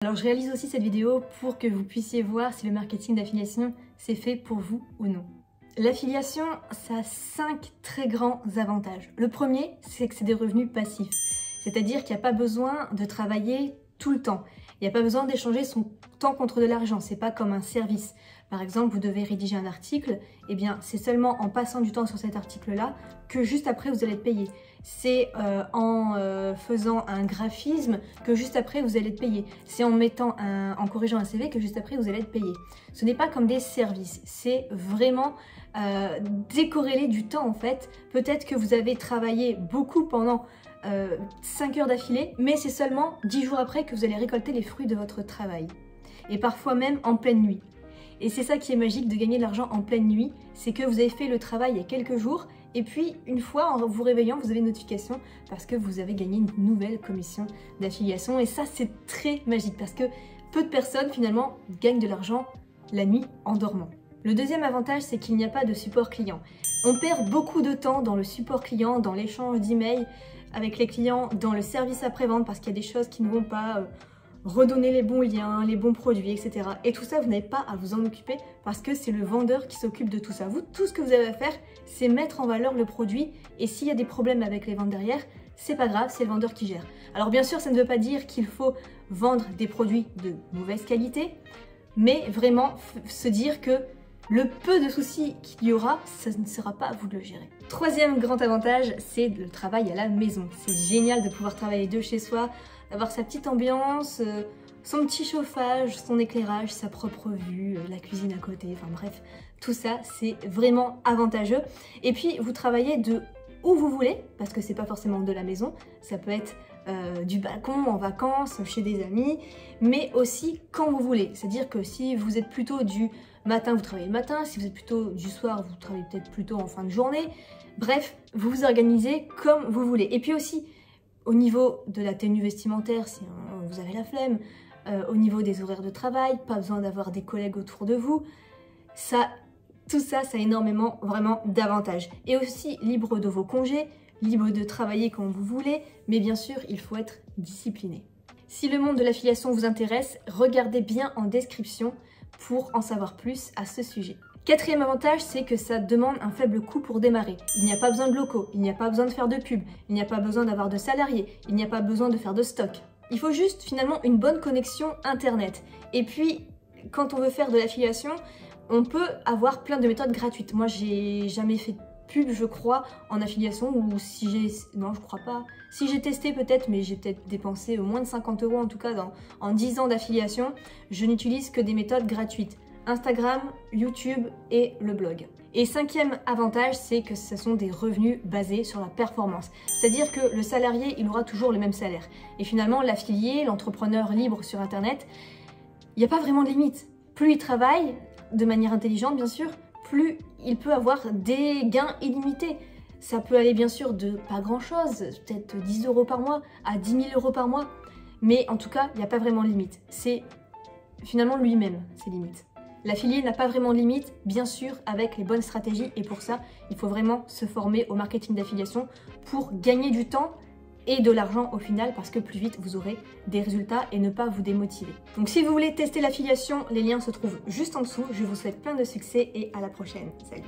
Alors je réalise aussi cette vidéo pour que vous puissiez voir si le marketing d'affiliation c'est fait pour vous ou non. L'affiliation, ça a 5 très grands avantages. Le premier, c'est que c'est des revenus passifs. C'est-à-dire qu'il n'y a pas besoin de travailler tout le temps. Il n'y a pas besoin d'échanger son temps contre de l'argent. C'est pas comme un service. Par exemple, vous devez rédiger un article, eh bien c'est seulement en passant du temps sur cet article-là que juste après vous allez être payé. C'est en faisant un graphisme que juste après vous allez être payé. C'est en corrigeant un CV que juste après vous allez être payé. Ce n'est pas comme des services, c'est vraiment décorrélé du temps en fait. Peut-être que vous avez travaillé beaucoup pendant 5 heures d'affilée, mais c'est seulement 10 jours après que vous allez récolter les fruits de votre travail. Et parfois même en pleine nuit. Et c'est ça qui est magique de gagner de l'argent en pleine nuit, c'est que vous avez fait le travail il y a quelques jours, et puis une fois en vous réveillant, vous avez une notification parce que vous avez gagné une nouvelle commission d'affiliation. Et ça c'est très magique parce que peu de personnes finalement gagnent de l'argent la nuit en dormant. Le deuxième avantage, c'est qu'il n'y a pas de support client. On perd beaucoup de temps dans le support client, dans l'échange d'emails avec les clients, dans le service après-vente parce qu'il y a des choses qui ne vont pas, redonner les bons liens, les bons produits, etc. Et tout ça, vous n'avez pas à vous en occuper parce que c'est le vendeur qui s'occupe de tout ça. Vous, tout ce que vous avez à faire, c'est mettre en valeur le produit et s'il y a des problèmes avec les ventes derrière, c'est pas grave, c'est le vendeur qui gère. Alors bien sûr, ça ne veut pas dire qu'il faut vendre des produits de mauvaise qualité, mais vraiment se dire que le peu de soucis qu'il y aura, ça ne sera pas à vous de le gérer. Troisième grand avantage, c'est le travail à la maison. C'est génial de pouvoir travailler de chez soi, d'avoir sa petite ambiance, son petit chauffage, son éclairage, sa propre vue, la cuisine à côté, enfin bref, tout ça c'est vraiment avantageux. Et puis vous travaillez de où vous voulez, parce que c'est pas forcément de la maison, ça peut être du balcon, en vacances, chez des amis, mais aussi quand vous voulez. C'est-à-dire que si vous êtes plutôt du matin, vous travaillez le matin, si vous êtes plutôt du soir, vous travaillez peut-être plutôt en fin de journée. Bref, vous vous organisez comme vous voulez. Et puis aussi, au niveau de la tenue vestimentaire, si vous avez la flemme, au niveau des horaires de travail, pas besoin d'avoir des collègues autour de vous, tout ça, ça a énormément, vraiment d'avantages. Et aussi libre de vos congés, libre de travailler quand vous voulez, mais bien sûr, il faut être discipliné. Si le monde de l'affiliation vous intéresse, regardez bien en description pour en savoir plus à ce sujet. Quatrième avantage, c'est que ça demande un faible coût pour démarrer. Il n'y a pas besoin de locaux, il n'y a pas besoin de faire de pub, il n'y a pas besoin d'avoir de salariés, il n'y a pas besoin de faire de stock. Il faut juste finalement une bonne connexion internet. Et puis, quand on veut faire de l'affiliation, on peut avoir plein de méthodes gratuites. Moi, j'ai jamais fait de pub, je crois, en affiliation, ou si j'ai... Non, je crois pas. Si j'ai testé peut-être, mais j'ai peut-être dépensé au moins de 50 € en tout cas en 10 ans d'affiliation, je n'utilise que des méthodes gratuites. Instagram, YouTube et le blog. Et cinquième avantage, c'est que ce sont des revenus basés sur la performance. C'est-à-dire que le salarié, il aura toujours le même salaire. Et finalement, l'affilié, l'entrepreneur libre sur Internet, il n'y a pas vraiment de limite. Plus il travaille, de manière intelligente bien sûr, plus il peut avoir des gains illimités. Ça peut aller bien sûr de pas grand-chose, peut-être 10 € par mois à 10 000 € par mois. Mais en tout cas, il n'y a pas vraiment de limite. C'est finalement lui-même, ses limites. L'affilié n'a pas vraiment de limite, bien sûr, avec les bonnes stratégies. Et pour ça, il faut vraiment se former au marketing d'affiliation pour gagner du temps et de l'argent au final, parce que plus vite, vous aurez des résultats et ne pas vous démotiver. Donc si vous voulez tester l'affiliation, les liens se trouvent juste en dessous. Je vous souhaite plein de succès et à la prochaine. Salut!